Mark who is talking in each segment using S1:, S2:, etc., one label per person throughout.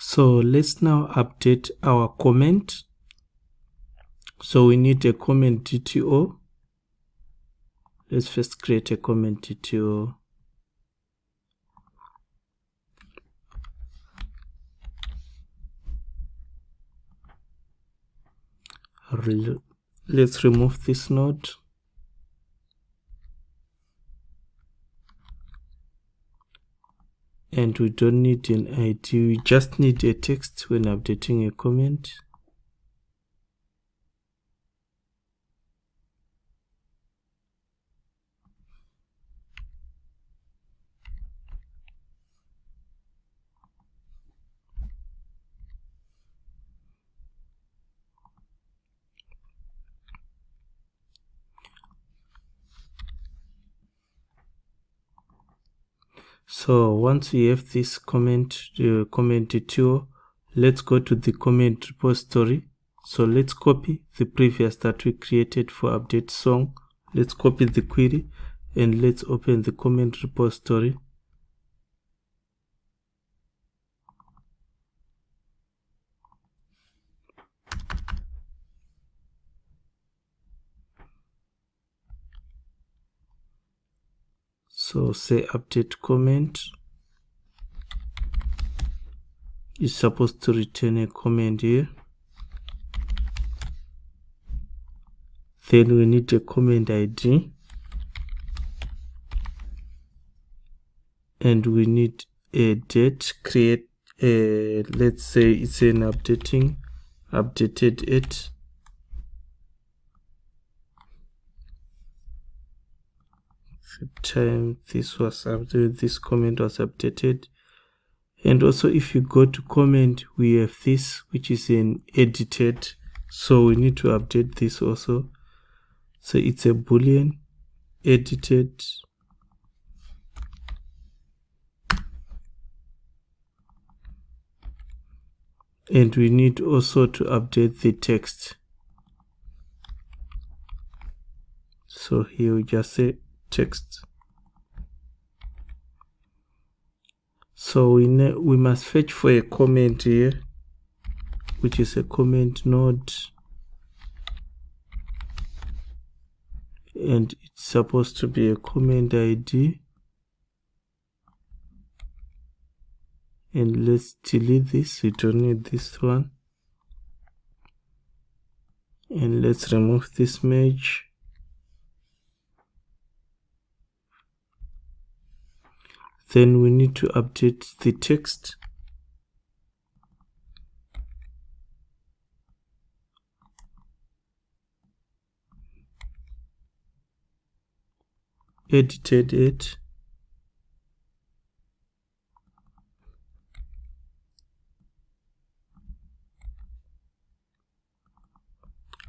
S1: So let's now update our comment. So we need a comment DTO. Let's first create a comment DTO. Let's remove this node. And we don't need an ID, we just need a text when updating a comment. So once we have this comment DTO, let's go to the comment repository. So let's copy the previous that we created for update song. Let's copy the query and let's open the comment repository. So say update comment is supposed to return a comment here. Then we need a comment ID. And we need a date, create a, let's say it's an updated it. The time this was updated, this comment was updated. And also if you go to comment, we have this which is an edited, so we need to update this also. So it's a boolean edited, and we need also to update the text. So here we just say text. So we must fetch for a comment here, which is a comment node, and it's supposed to be a comment ID. And let's delete this, we don't need this one. And let's remove this merge. Then we need to update the text. Edited it.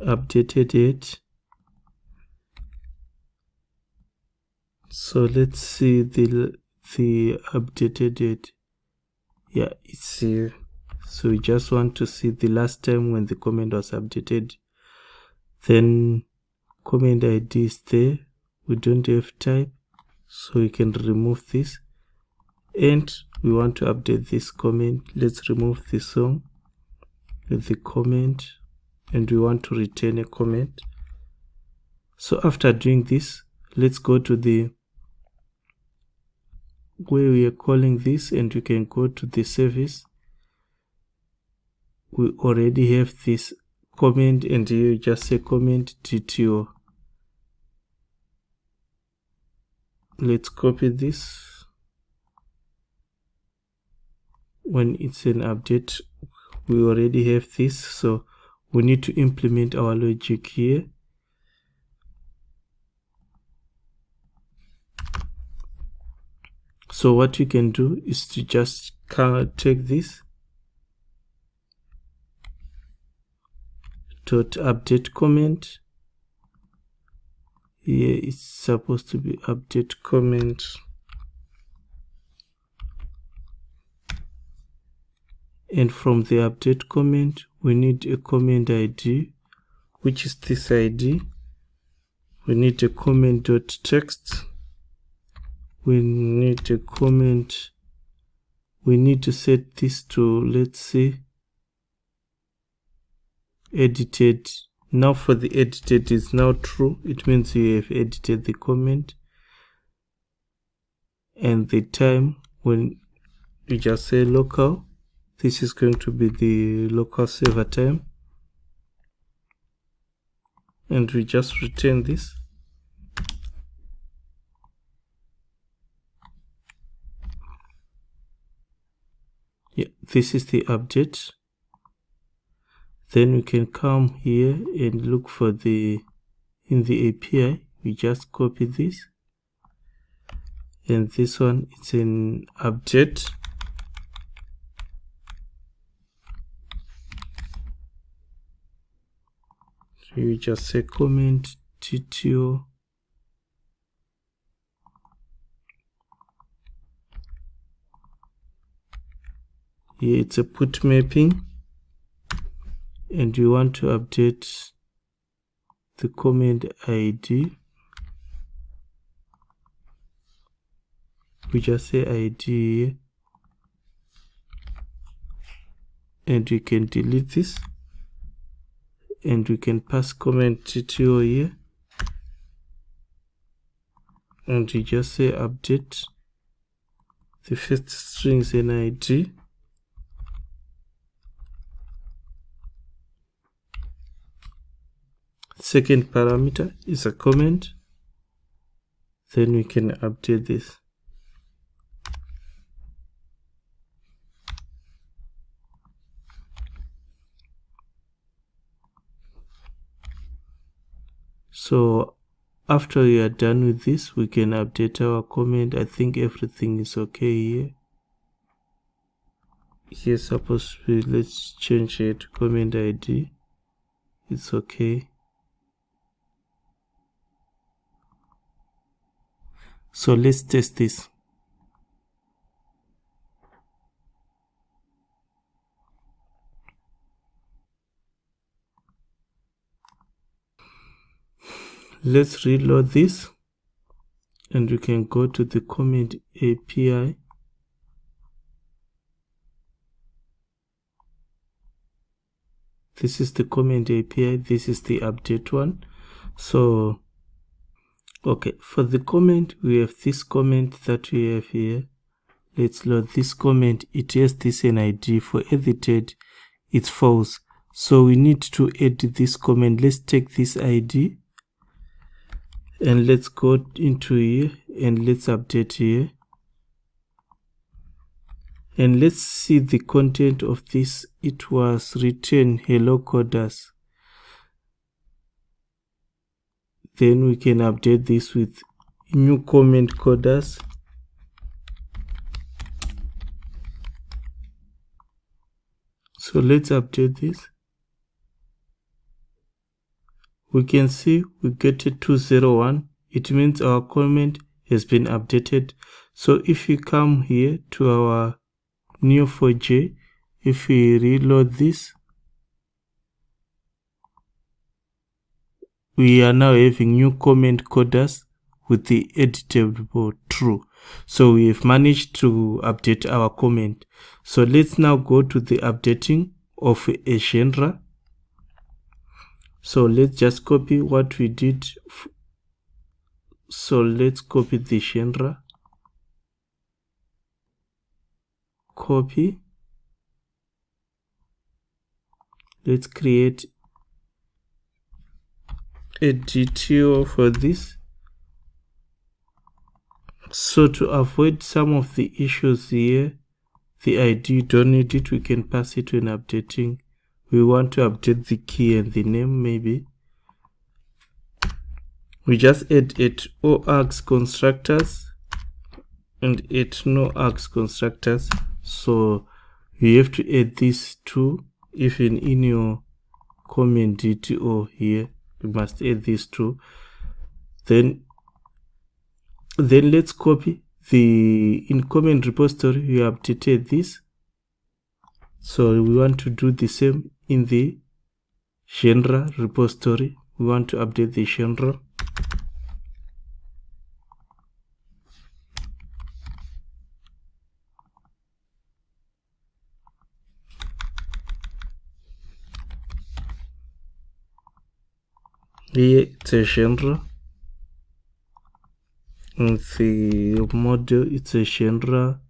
S1: Updated it. So let's see the updated it. Yeah, it's here. So we just want to see the last time when the comment was updated. Then comment ID is there. We don't have type, so we can remove this. And we want to update this comment. Let's remove the song with the comment, and we want to return a comment. So after doing this, let's go to the where we are calling this, and we can go to the service. We already have this comment, and here you just say comment DTO. Let's copy this. When it's an update, we already have this, so we need to implement our logic here. So what you can do is to just take this dot update comment. Here it's supposed to be update comment. And from the update comment, we need a comment ID, which is this ID. We need a comment dot text. We need a comment we need to set this to, let's see, edited. Now for the edited is now true. It means you have edited the comment. And the time, when you just say local, this is going to be the local server time. And we just return this. Yeah, this is the update. Then we can come here and look for in the API, we just copy this. And this one, it's an update. So you just say comment TTO. Here it's a put mapping. And you want to update the comment ID. We just say ID here. And we can delete this. And we can pass comment TTO here. And we just say update. The first string is an ID. Second parameter is a comment. Then we can update this. So after we are done with this, we can update our comment. I think everything is okay here. Here supposed to be, let's change it to comment ID. It's okay. So let's test this. Let's reload this and we can go to the comment API. This is the comment API. This is the update one. So, okay, for the comment, we have this comment that we have here. Let's load this comment. It has this NID. For edited, it's false. So we need to edit this comment. Let's take this ID and let's go into here and let's update here. And let's see the content of this. It was written hello coders. Then we can update this with new comment coders. So let's update this. We can see we get a 201. It means our comment has been updated. So if you come here to our Neo4j, if we reload this, we are now having new comment coders with the editable true. So we have managed to update our comment. So let's now go to the updating of a genre. So let's just copy what we did. So let's copy the genre. Copy. Let's create a DTO for this. So to avoid some of the issues here, the ID, don't need it, we can pass it to an updating. We want to update the key and the name maybe. We just add it OArgs constructors and it no args constructors. So you have to add these two. Even in your comment DTO here, you must add these two. Then let's copy the in comment repository. We updated this. So we want to do the same in the genre repository. We want to update the genre. Here it's a genre, and the model it's a genre,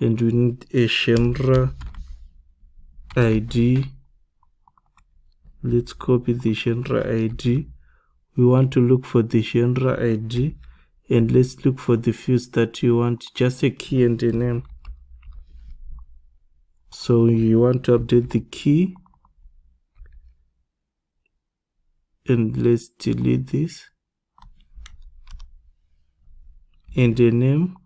S1: and we need a genre ID. Let's copy the genre ID. We want to look for the genre ID, and let's look for the fields that you want, just a key and a name. So you want to update the key, and let's delete this, and the name.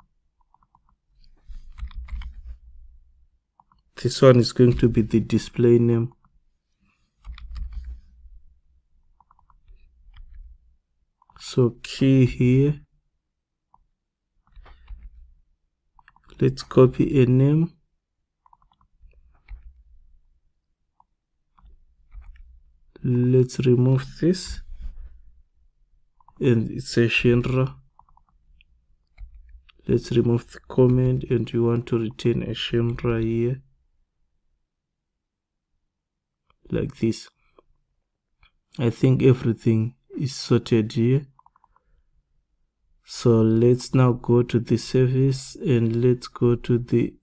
S1: This one is going to be the display name. So key here, let's copy a name, let's remove this, and it's a genre. Let's remove the comment, and we want to retain a genre here, like this. I think everything is sorted here. So let's now go to the service, and let's go to the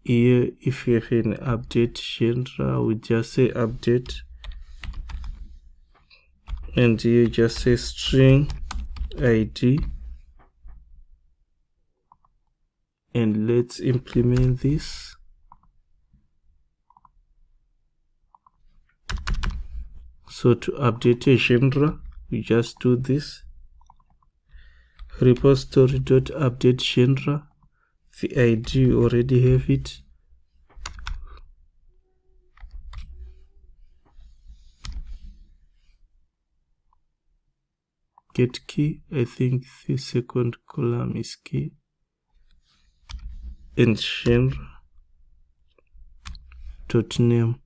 S1: here. If you have an update genre, we just say update, and here just say string ID, and let's implement this. So to update a genre, we just do this, repository.update genre. The ID, you already have it. Get key, I think the second column is key, and genre dot name.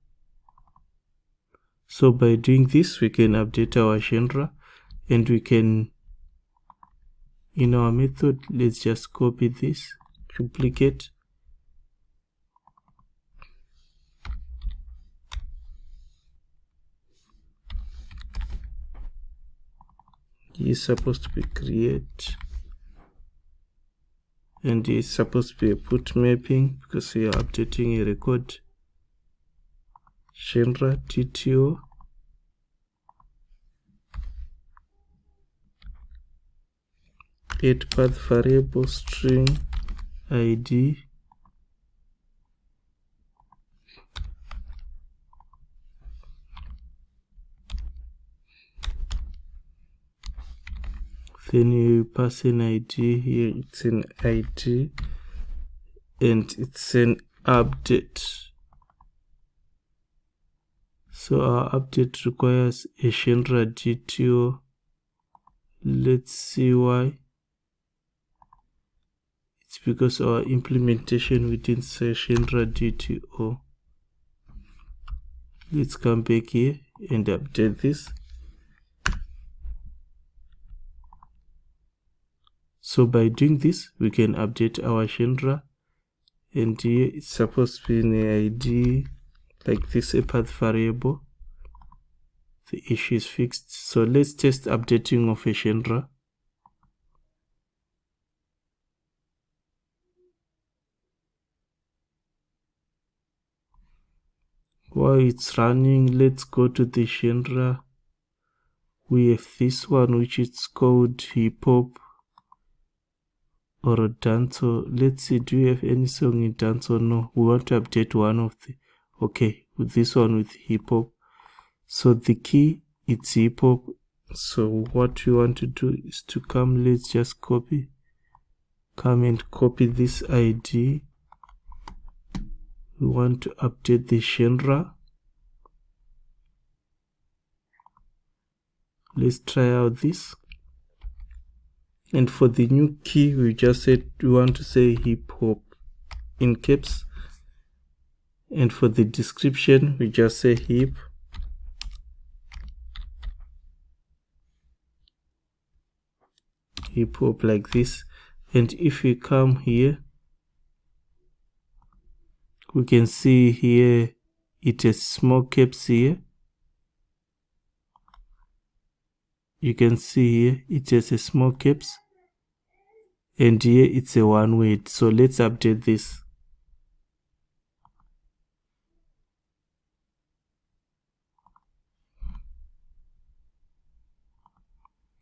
S1: So by doing this, we can update our genre, and we can, in our method, let's just copy this, duplicate, is supposed to be create, and it's supposed to be a put mapping because we are updating a record. Genre TTO, add path variable string ID, then you pass an ID here. It's an ID, and it's an update. So our update requires a genre DTO. Let's see why. It's because our implementation we didn't say genre DTO. Let's come back here and update this. So by doing this, we can update our genre, and here it's supposed to be an ID like this, a path variable. The issue is fixed. So let's test updating of a genre. While it's running, let's go to the genre. We have this one which is called hip hop or a dancehall. Let's see, do we have any song in dancehall? No, we want to update one of the, okay, with this one with hip hop. So the key, it's hip hop. So what we want to do is to come, let's just copy, come and copy this ID. We want to update the genre. Let's try out this. And for the new key, we just said we want to say hip hop in caps. And for the description, we just say hip hop like this. And if we come here, we can see here it has small caps here. you can see here it has a small caps, and here it's a one word. So let's update this.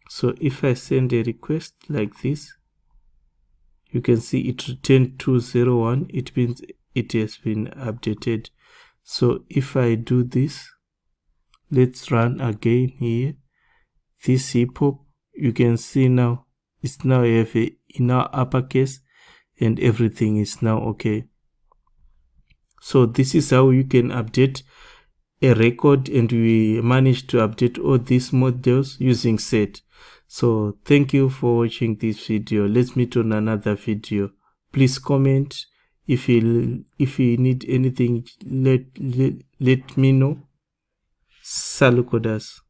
S1: So if I send a request like this, you can see it returned 201. It means it has been updated. So if I do this, let's run again here. This hip hop, you can see now it's now have a in our uppercase, and everything is now okay. So this is how you can update a record, and we managed to update all these models using set. So thank you for watching this video. Let's meet on another video. Please comment if you need anything. Let me know. Salut coders.